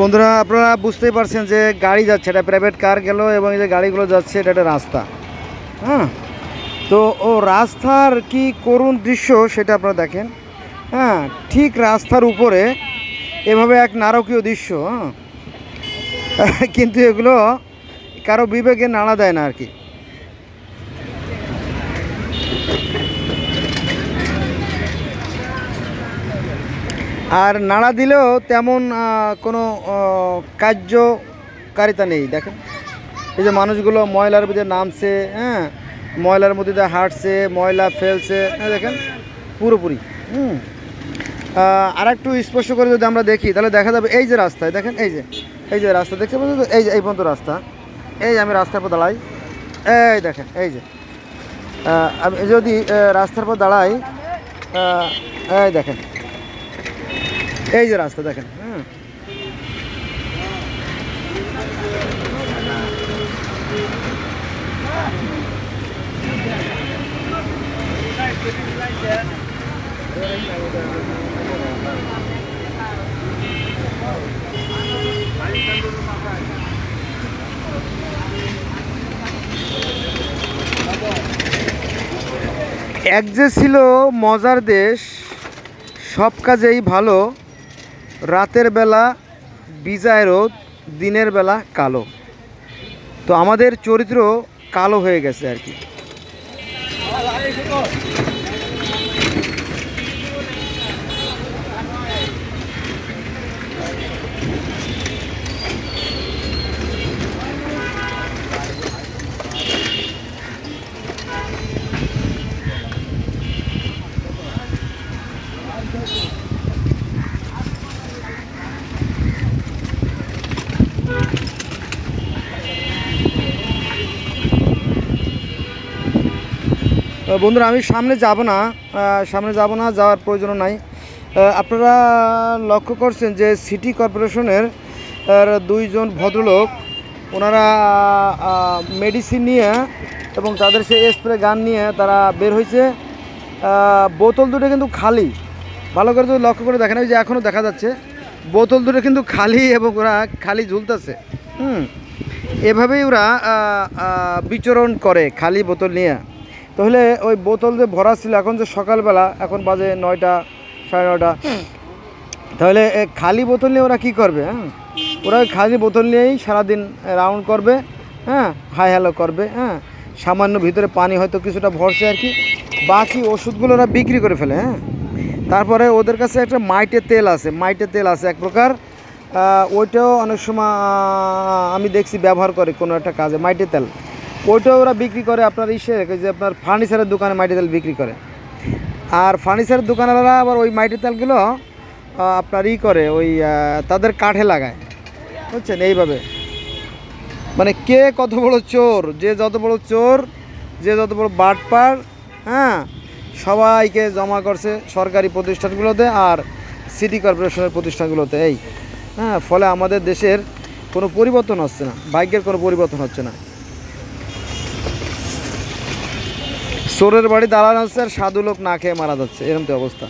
বন্ধুরা, আপনারা বুঝতেই পারছেন যে গাড়ি যাচ্ছে, এটা প্রাইভেট কার গেল এবং এই যে গাড়িগুলো যাচ্ছে, এটা একটা রাস্তা। হ্যাঁ, তো ও রাস্তার কি করুণ দৃশ্য সেটা আপনারা দেখেন। হ্যাঁ, ঠিক রাস্তার উপরে এভাবে এক নারকীয় দৃশ্য। কিন্তু এগুলো কারো বিবেকে নাড়া দেয় না আর কি। আর নাড়া দিলেও তেমন কোনো কার্যকারিতা নেই। দেখেন এই যে মানুষগুলো ময়লার মধ্যে নামছে, হ্যাঁ, ময়লার মধ্যে দিয়ে হাঁটছে, ময়লা ফেলছে, হ্যাঁ দেখেন পুরোপুরি। আর একটু স্পষ্ট করে যদি আমরা দেখি তাহলে দেখা যাবে এই যে রাস্তায় দেখেন, এই যে রাস্তা দেখতে পাচ্ছেন তো, এই পর্যন্ত রাস্তা। এই আমি রাস্তার পর দাঁড়াই, এই দেখেন এই যে আমি যদি রাস্তার পর দাঁড়াই, এই দেখেন এই যে রাস্তা দেখেন। হ্যাঁ, এক যে ছিল মজার দেশ, সব কাজেই ভালো, রাতের বেলা বিজায় রোদ, দিনের বেলা কালো। তো আমাদের চরিত্র কালো হয়ে গেছে আর কি। বন্ধুরা, আমি সামনে যাব না, যাওয়ার প্রয়োজন নাই। আপনারা লক্ষ্য করছেন যে সিটি কর্পোরেশনের দুইজন ভদ্রলোক, ওনারা মেডিসিন নিয়ে এবং তাদের সেই স্প্রে গান নিয়ে তারা বের হয়েছে। বোতল দুটো কিন্তু খালি, ভালো করে যদি লক্ষ্য করে দেখেন, ওই যে এখনও দেখা যাচ্ছে বোতল দুটো কিন্তু খালি এবং ওরা খালি ঝুলতেছে। এভাবেই ওরা বিচরণ করে খালি বোতল নিয়ে। তাহলে ওই বোতল যে ভরা ছিল, এখন যে সকালবেলা, এখন বাজে 9টা, 9:30, তাহলে খালি বোতল নিয়ে ওরা কী করবে? হ্যাঁ, ওরা খালি বোতল নিয়েই সারাদিন রাউন্ড করবে, হ্যাঁ, হাই হ্যালো করবে, হ্যাঁ, সামান্য ভিতরে পানি হয়তো কিছুটা ভরছে আর কি, বাকি ওষুধগুলো ওরা বিক্রি করে ফেলে। হ্যাঁ, তারপরে ওদের কাছে একটা মাইটের তেল আছে এক প্রকার, ওইটাও অনেক সময় আমি দেখছি ব্যবহার করে কোনো একটা কাজে, মাইটের তেল, ওইটাও ওরা বিক্রি করে আপনার যে আপনার ফার্নিচারের দোকানে মাইটের তেল বিক্রি করে। আর ফার্নিচারের দোকানেরা আবার ওই মাইটের তেলগুলো আপনার করে ওই তাদের কাঠে লাগায়, বুঝছেন? এইভাবে মানে কে কত বড় চোর, যে যত বড় বাটপার, হ্যাঁ, সবাইকে জমা করছে সরকারি প্রতিষ্ঠানগুলোতে আর সিটি কর্পোরেশনের প্রতিষ্ঠানগুলোতে। হ্যাঁ, ফলে আমাদের দেশের কোনো পরিবর্তন হচ্ছে না, ভাগ্যের কোনো পরিবর্তন হচ্ছে না। চোরের বাড়ি দাঁড়ানো হচ্ছে আর সাধু লোক না খেয়ে মারা যাচ্ছে, এরকম তো অবস্থা।